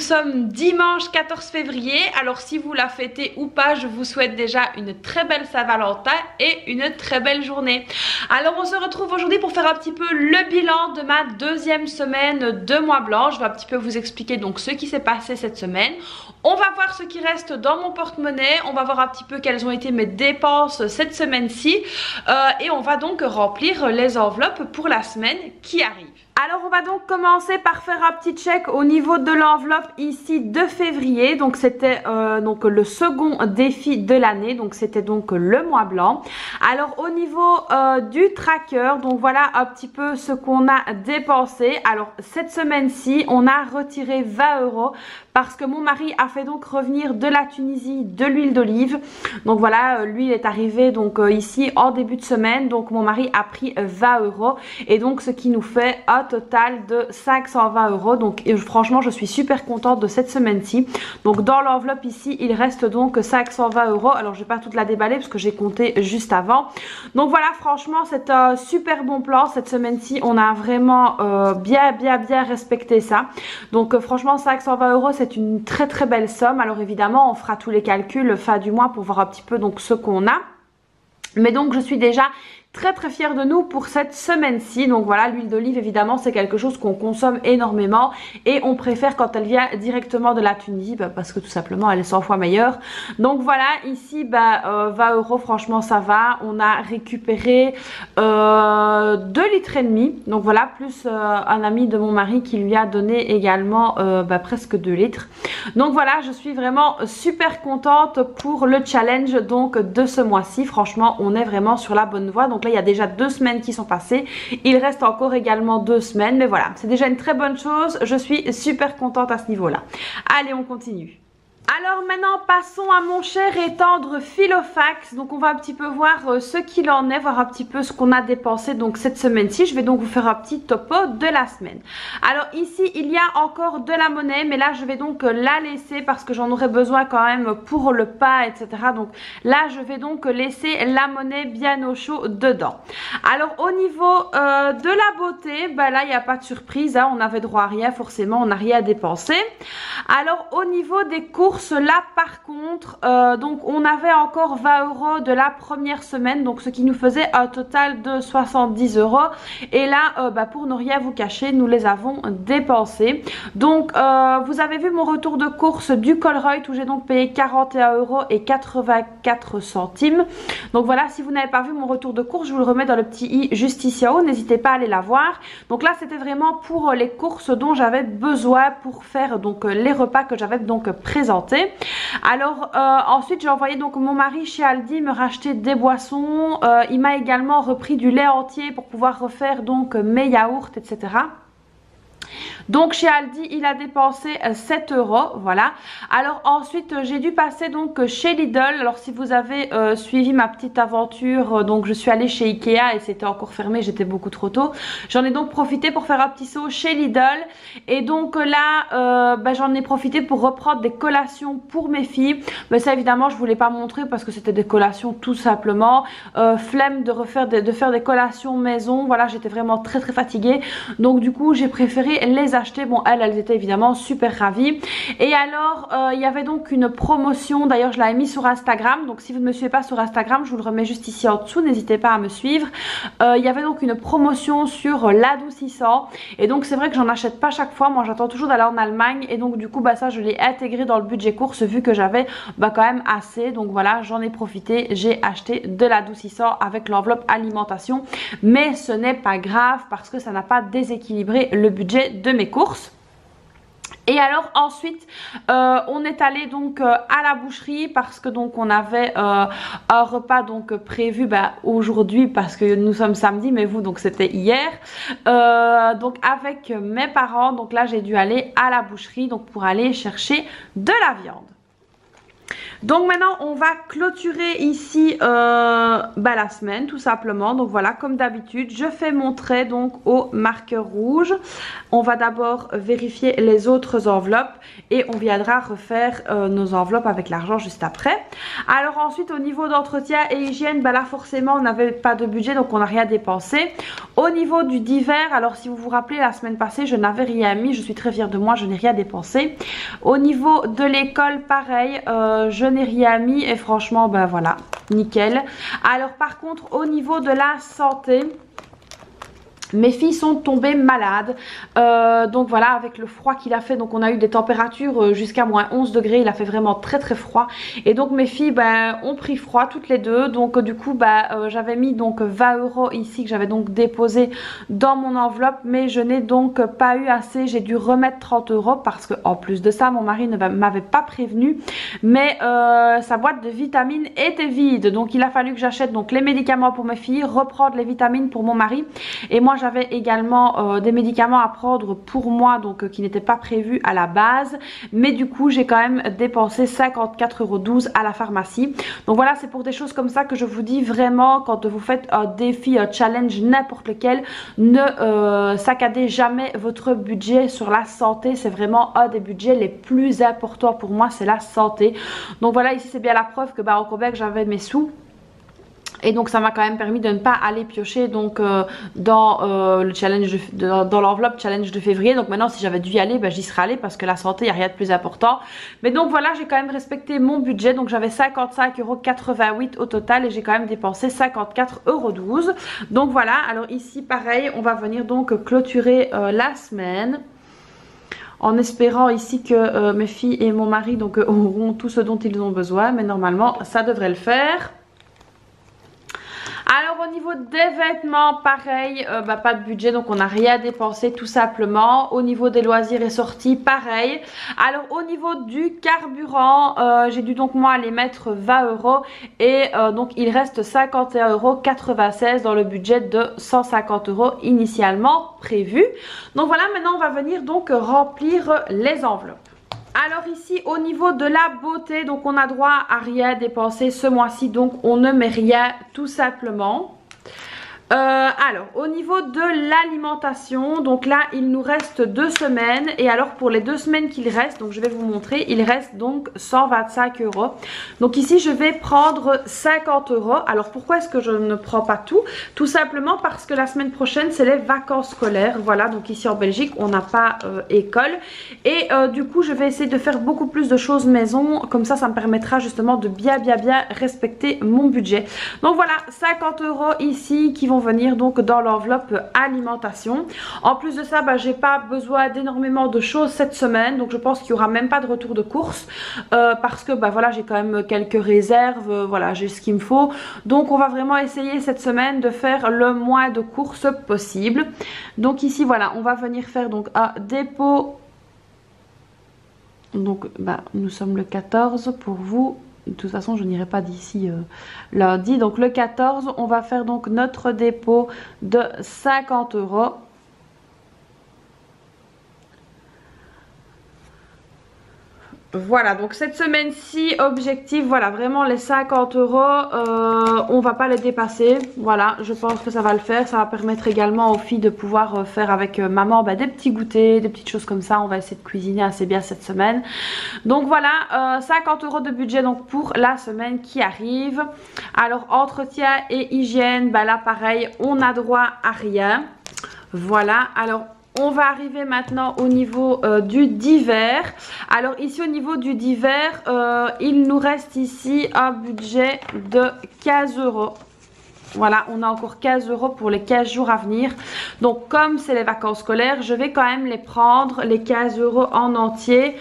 sommes dimanche 14 février. Alors si vous la fêtez ou pas, je vous souhaite déjà une très belle Saint-Valentin et une très belle journée. Alors on se retrouve aujourd'hui pour faire un petit peu le bilan de ma deuxième semaine de mois blanc. Je vais un petit peu vous expliquer donc ce qui s'est passé cette semaine. On va voir ce qui reste dans mon porte-monnaie, on va voir un petit peu quelles ont été mes dépenses cette semaine-ci et on va donc remplir les enveloppes pour la semaine qui arrive. Alors on va donc commencer par faire un petit check au niveau de l'enveloppe ici de février. Donc c'était donc le second défi de l'année, donc c'était donc le mois blanc. Alors au niveau du tracker, donc voilà un petit peu ce qu'on a dépensé. Alors cette semaine-ci on a retiré 20 € parce que mon mari a fait donc revenir de la Tunisie de l'huile d'olive. Donc voilà, lui il est arrivé donc ici en début de semaine, donc mon mari a pris 20 € et donc ce qui nous fait un total de 520 €. Donc franchement je suis super contente de cette semaine-ci. Donc dans l'enveloppe ici il reste donc 520 €. Alors je vais pas toute la déballer parce que j'ai compté juste avant. Donc voilà, franchement c'est un super bon plan cette semaine-ci. On a vraiment bien respecté ça. Donc franchement 520 € c'est une très belle somme. Alors évidemment on fera tous les calculs fin du mois pour voir un petit peu donc ce qu'on a. Mais donc je suis déjà très fière de nous pour cette semaine-ci. Donc voilà, l'huile d'olive évidemment c'est quelque chose qu'on consomme énormément et on préfère quand elle vient directement de la Tunisie parce que tout simplement elle est 100 fois meilleure. Donc voilà, ici 20 € franchement ça va. On a récupéré 2,5 litres. Donc voilà, plus un ami de mon mari qui lui a donné également presque 2 litres. Donc voilà, je suis vraiment super contente pour le challenge donc de ce mois-ci. Franchement on est vraiment sur la bonne voie. Donc là il y a déjà 2 semaines qui sont passées, il reste encore également 2 semaines, mais voilà, c'est déjà une très bonne chose, je suis super contente à ce niveau là. Allez, on continue. Alors maintenant passons à mon cher et tendre Filofax. Donc on va un petit peu voir ce qu'il en est, voir un petit peu ce qu'on a dépensé donc cette semaine-ci. Je vais donc vous faire un petit topo de la semaine. Alors ici il y a encore de la monnaie, mais là je vais donc la laisser parce que j'en aurai besoin quand même pour le pas, etc. Donc là je vais donc laisser la monnaie bien au chaud dedans. Alors au niveau de la beauté, là il n'y a pas de surprise, hein, on avait droit à rien forcément, on n'a rien dépensé. Alors au niveau des courses, là par contre donc on avait encore 20 € de la première semaine, donc ce qui nous faisait un total de 70 € et là pour ne rien vous cacher nous les avons dépensés. Donc vous avez vu mon retour de course du Colruyt où j'ai donc payé 41,84 €. Donc voilà, si vous n'avez pas vu mon retour de course, je vous le remets dans le petit i juste ici en haut, n'hésitez pas à aller la voir. Donc là c'était vraiment pour les courses dont j'avais besoin pour faire donc les repas que j'avais donc présentés. Alors ensuite j'ai envoyé donc mon mari chez Aldi me racheter des boissons. Il m'a également repris du lait entier pour pouvoir refaire donc mes yaourts, etc. Donc chez Aldi il a dépensé 7 €, voilà. Alors ensuite j'ai dû passer donc chez Lidl. Alors si vous avez suivi ma petite aventure, donc je suis allée chez Ikea et c'était encore fermé, j'étais beaucoup trop tôt. J'en ai donc profité pour faire un petit saut chez Lidl et donc là j'en ai profité pour reprendre des collations pour mes filles. Mais ça évidemment je voulais pas montrer parce que c'était des collations tout simplement. Flemme de faire des collations maison, voilà, j'étais vraiment très fatiguée. Donc du coup j'ai préféré les acheter. Bon, elles étaient évidemment super ravies. Et alors il y avait donc une promotion, d'ailleurs je l'avais mis sur Instagram, donc si vous ne me suivez pas sur Instagram je vous le remets juste ici en dessous, n'hésitez pas à me suivre. Il y avait donc une promotion sur l'adoucissant et donc c'est vrai que j'en achète pas chaque fois, moi j'attends toujours d'aller en Allemagne et donc du coup ça je l'ai intégré dans le budget course vu que j'avais quand même assez. Donc voilà, j'en ai profité, j'ai acheté de l'adoucissant avec l'enveloppe alimentation, mais ce n'est pas grave parce que ça n'a pas déséquilibré le budget de mes courses. Et alors ensuite on est allé donc à la boucherie parce que donc on avait un repas donc prévu aujourd'hui parce que nous sommes samedi, mais vous donc c'était hier, donc avec mes parents. Donc là j'ai dû aller à la boucherie donc pour aller chercher de la viande. Donc maintenant on va clôturer ici la semaine tout simplement. Donc voilà, comme d'habitude je fais mon trait donc au marqueur rouge. On va d'abord vérifier les autres enveloppes et on viendra refaire nos enveloppes avec l'argent juste après. Alors ensuite au niveau d'entretien et hygiène, là forcément on n'avait pas de budget donc on n'a rien dépensé. Au niveau du divers, alors si vous vous rappelez la semaine passée je n'avais rien mis, je suis très fière de moi, je n'ai rien dépensé. Au niveau de l'école pareil, je n'ai rien mis et franchement voilà, nickel. Alors par contre au niveau de la santé, mes filles sont tombées malades, donc voilà, avec le froid qu'il a fait, donc on a eu des températures jusqu'à moins 11 degrés, il a fait vraiment très très froid et donc mes filles ont pris froid toutes les deux. Donc du coup j'avais mis donc 20 € ici que j'avais donc déposé dans mon enveloppe, mais je n'ai donc pas eu assez, j'ai dû remettre 30 € parce que en plus de ça mon mari ne m'avait pas prévenu, mais sa boîte de vitamines était vide, donc il a fallu que j'achète donc les médicaments pour mes filles, reprendre les vitamines pour mon mari, et moi j'avais également des médicaments à prendre pour moi donc qui n'étaient pas prévus à la base, mais du coup j'ai quand même dépensé 54,12 € à la pharmacie. Donc voilà, c'est pour des choses comme ça que je vous dis vraiment, quand vous faites un défi, un challenge n'importe lequel, ne saccadez jamais votre budget sur la santé. C'est vraiment un des budgets les plus importants pour moi, c'est la santé. Donc voilà, ici c'est bien la preuve que au Québec j'avais mes sous. Et donc ça m'a quand même permis de ne pas aller piocher donc dans le challenge dans l'enveloppe challenge de février. Donc maintenant si j'avais dû y aller, j'y serais allée parce que la santé, il n'y a rien de plus important. Mais donc voilà, j'ai quand même respecté mon budget. Donc j'avais 55,88 € au total et j'ai quand même dépensé 54,12 €. Donc voilà, alors ici pareil, on va venir donc clôturer la semaine. En espérant ici que mes filles et mon mari donc auront tout ce dont ils ont besoin. Mais normalement ça devrait le faire. Alors au niveau des vêtements, pareil, pas de budget, donc on n'a rien dépensé tout simplement. Au niveau des loisirs et sorties, pareil. Alors au niveau du carburant, j'ai dû donc moi aller mettre 20 € et donc il reste 51,96 € dans le budget de 150 € initialement prévu. Donc voilà, maintenant on va venir donc remplir les enveloppes. Alors ici au niveau de la beauté, donc on a droit à rien dépenser ce mois-ci, donc on ne met rien tout simplement. Alors au niveau de l'alimentation, donc là il nous reste 2 semaines et alors pour les 2 semaines qu'il reste, donc je vais vous montrer, il reste donc 125 €. Donc ici je vais prendre 50 €. Alors pourquoi est-ce que je ne prends pas tout? Tout simplement parce que la semaine prochaine c'est les vacances scolaires, voilà, donc ici en Belgique on n'a pas école et du coup je vais essayer de faire beaucoup plus de choses maison, comme ça me permettra justement de bien respecter mon budget. Donc voilà, 50 € ici qui vont venir donc dans l'enveloppe alimentation. En plus de ça, j'ai pas besoin d'énormément de choses cette semaine, donc je pense qu'il y aura même pas de retour de course parce que voilà, j'ai quand même quelques réserves, voilà, j'ai ce qu'il me faut. Donc on va vraiment essayer cette semaine de faire le moins de courses possible. Donc ici voilà, on va venir faire donc un dépôt. Donc nous sommes le 14 pour vous. De toute façon je n'irai pas d'ici lundi. Donc le 14 on va faire donc notre dépôt de 50 €. Voilà, donc cette semaine-ci, objectif, voilà, vraiment les 50 €, on va pas les dépasser. Voilà, je pense que ça va le faire. Ça va permettre également aux filles de pouvoir faire avec maman des petits goûters, des petites choses comme ça. On va essayer de cuisiner assez bien cette semaine. Donc voilà, 50 € de budget donc pour la semaine qui arrive. Alors entretien et hygiène, là pareil, on a droit à rien. Voilà, alors on va arriver maintenant au niveau du divers. Alors ici au niveau du divers, il nous reste ici un budget de 15 €. Voilà, on a encore 15 € pour les 15 jours à venir. Donc comme c'est les vacances scolaires, je vais quand même les prendre, les 15 € en entier.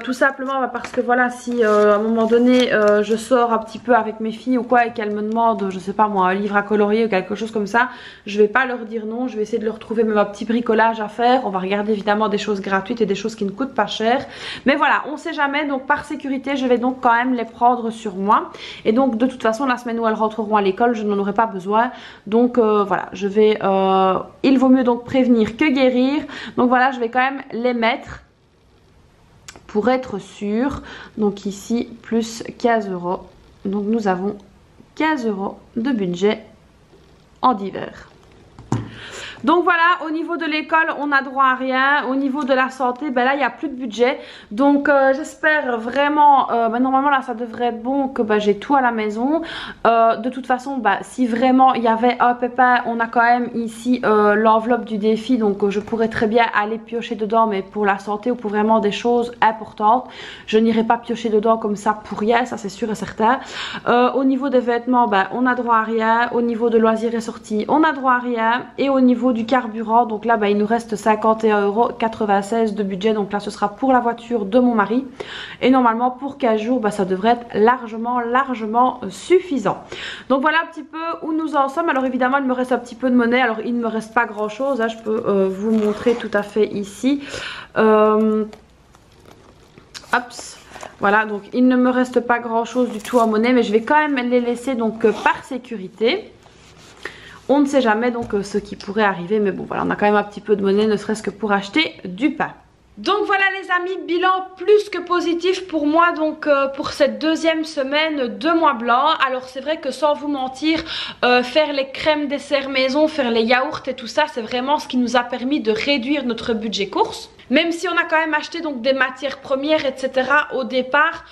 Tout simplement parce que voilà, si à un moment donné je sors un petit peu avec mes filles ou quoi et qu'elles me demandent, je sais pas moi, un livre à colorier ou quelque chose comme ça, je vais pas leur dire non. Je vais essayer de leur trouver même un petit bricolage à faire. On va regarder évidemment des choses gratuites et des choses qui ne coûtent pas cher. Mais voilà, on sait jamais, donc par sécurité je vais donc quand même les prendre sur moi. Et donc de toute façon la semaine où elles rentreront à l'école, je n'en aurai pas besoin. Donc voilà, je vais il vaut mieux donc prévenir que guérir. Donc voilà, je vais quand même les mettre pour être sûr. Donc ici plus 15 €. Donc nous avons 15 € de budget en divers. Donc voilà, au niveau de l'école, on a droit à rien. Au niveau de la santé, ben là, il n'y a plus de budget. Donc j'espère vraiment, normalement là, ça devrait être bon que j'ai tout à la maison. De toute façon, si vraiment il y avait un pépin, on a quand même ici l'enveloppe du défi. Donc je pourrais très bien aller piocher dedans, mais pour la santé ou pour vraiment des choses importantes, je n'irai pas piocher dedans comme ça pour rien, ça c'est sûr et certain. Au niveau des vêtements, on a droit à rien. Au niveau de loisirs et sorties, on a droit à rien. Et au niveau du carburant, donc là il nous reste 51,96 € de budget, donc là ce sera pour la voiture de mon mari et normalement pour 15 jours ça devrait être largement suffisant. Donc voilà un petit peu où nous en sommes. Alors évidemment il me reste un petit peu de monnaie, alors il ne me reste pas grand chose, hein. Je peux vous montrer tout à fait ici. Voilà, donc il ne me reste pas grand chose du tout en monnaie, mais je vais quand même les laisser donc par sécurité. On ne sait jamais donc ce qui pourrait arriver, mais bon voilà, on a quand même un petit peu de monnaie, ne serait-ce que pour acheter du pain. Donc voilà les amis, bilan plus que positif pour moi donc pour cette deuxième semaine de mois blanc. Alors c'est vrai que sans vous mentir, faire les crèmes dessert maison, faire les yaourts et tout ça, c'est vraiment ce qui nous a permis de réduire notre budget course. Même si on a quand même acheté donc des matières premières etc. au départ,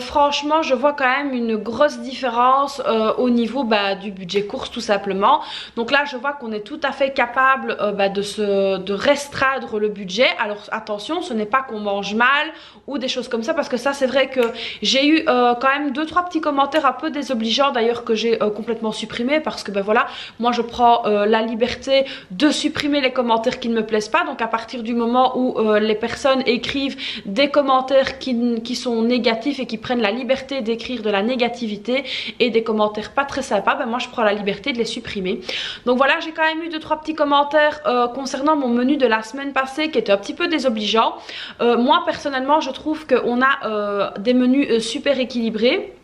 franchement je vois quand même une grosse différence au niveau du budget course tout simplement. Donc là je vois qu'on est tout à fait capable de restreindre le budget. Alors attention, ce n'est pas qu'on mange mal ou des choses comme ça, parce que ça c'est vrai que j'ai eu quand même 2-3 petits commentaires un peu désobligeants d'ailleurs que j'ai complètement supprimé, parce que voilà, moi je prends la liberté de supprimer les commentaires qui ne me plaisent pas. Donc à partir du moment où les personnes écrivent des commentaires qui sont négatifs et qui prennent la liberté d'écrire de la négativité et des commentaires pas très sympas, moi je prends la liberté de les supprimer. Donc voilà, j'ai quand même eu 2-3 petits commentaires concernant mon menu de la semaine passée qui était un petit peu désobligeant. Moi personnellement je trouve qu'on a des menus super équilibrés.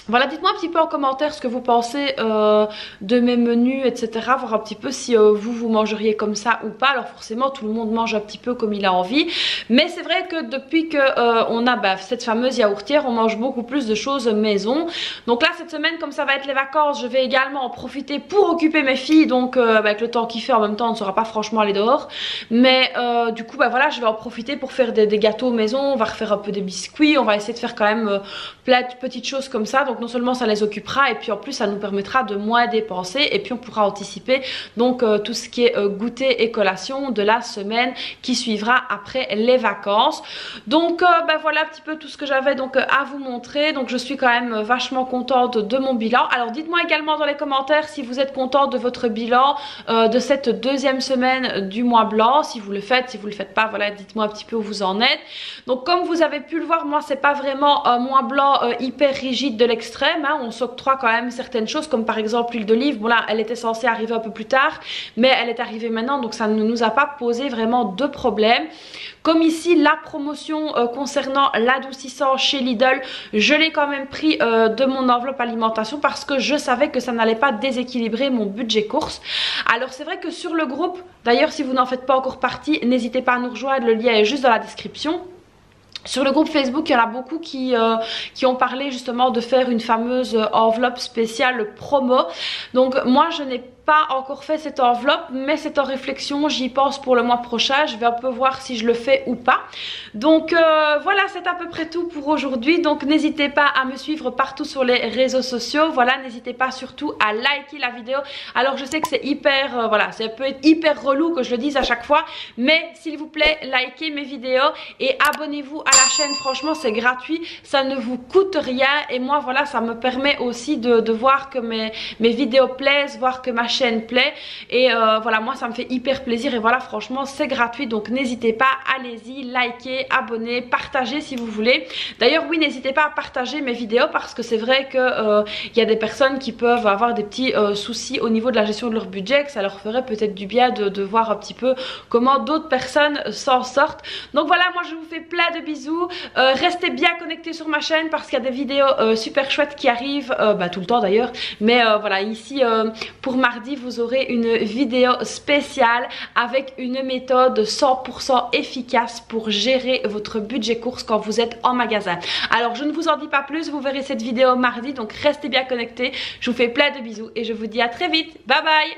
Voilà, dites-moi un petit peu en commentaire ce que vous pensez de mes menus, etc. Voir un petit peu si vous mangeriez comme ça ou pas. Alors forcément, tout le monde mange un petit peu comme il a envie. Mais c'est vrai que depuis qu'on a cette fameuse yaourtière, on mange beaucoup plus de choses maison. Donc là, cette semaine, comme ça va être les vacances, je vais également en profiter pour occuper mes filles. Donc avec le temps qu'il fait, en même temps, on ne saura pas franchement aller dehors. Mais du coup, voilà, je vais en profiter pour faire des gâteaux maison. On va refaire un peu des biscuits. On va essayer de faire quand même plein de petites choses comme ça. Donc non seulement ça les occupera et puis en plus ça nous permettra de moins dépenser, et puis on pourra anticiper donc tout ce qui est goûter et collation de la semaine qui suivra après les vacances. Donc voilà un petit peu tout ce que j'avais donc à vous montrer. Donc je suis quand même vachement contente de mon bilan. Alors dites-moi également dans les commentaires si vous êtes content de votre bilan de cette deuxième semaine du mois blanc, si vous le faites, si vous le faites pas, voilà, dites-moi un petit peu où vous en êtes. Donc comme vous avez pu le voir, moi c'est pas vraiment un mois blanc hyper rigide de l'extrême, hein. On s'octroie quand même certaines choses, comme par exemple l'huile d'olive. Bon là elle était censée arriver un peu plus tard, mais elle est arrivée maintenant, donc ça ne nous a pas posé vraiment de problème. Comme ici la promotion concernant l'adoucissant chez Lidl, je l'ai quand même pris de mon enveloppe alimentation parce que je savais que ça n'allait pas déséquilibrer mon budget course. Alors c'est vrai que sur le groupe, d'ailleurs si vous n'en faites pas encore partie, n'hésitez pas à nous rejoindre, le lien est juste dans la description. Sur le groupe Facebook, il y en a beaucoup qui ont parlé justement de faire une fameuse enveloppe spéciale promo. Donc moi je n'ai pas encore fait cette enveloppe, mais c'est en réflexion, j'y pense pour le mois prochain. Je vais un peu voir si je le fais ou pas. Donc voilà, c'est à peu près tout pour aujourd'hui. Donc n'hésitez pas à me suivre partout sur les réseaux sociaux. Voilà, n'hésitez pas surtout à liker la vidéo. Alors je sais que c'est hyper, voilà, ça peut être hyper relou que je le dise à chaque fois, mais s'il vous plaît, likez mes vidéos et abonnez-vous à la chaîne. Franchement c'est gratuit, ça ne vous coûte rien, et moi voilà, ça me permet aussi de voir que mes vidéos plaisent, voir que ma chaîne plaît, et voilà, moi ça me fait hyper plaisir, et voilà, franchement c'est gratuit. Donc n'hésitez pas, allez-y, likez, abonnez, partagez si vous voulez. D'ailleurs oui, n'hésitez pas à partager mes vidéos, parce que c'est vrai que il y a des personnes qui peuvent avoir des petits soucis au niveau de la gestion de leur budget, que ça leur ferait peut-être du bien de voir un petit peu comment d'autres personnes s'en sortent. Donc voilà, moi je vous fais plein de bisous, restez bien connectés sur ma chaîne parce qu'il y a des vidéos super chouettes qui arrivent tout le temps d'ailleurs, mais voilà, ici pour mardi mardi, vous aurez une vidéo spéciale avec une méthode 100% efficace pour gérer votre budget course quand vous êtes en magasin. Alors je ne vous en dis pas plus, vous verrez cette vidéo mardi, donc restez bien connectés. Je vous fais plein de bisous et je vous dis à très vite. Bye bye.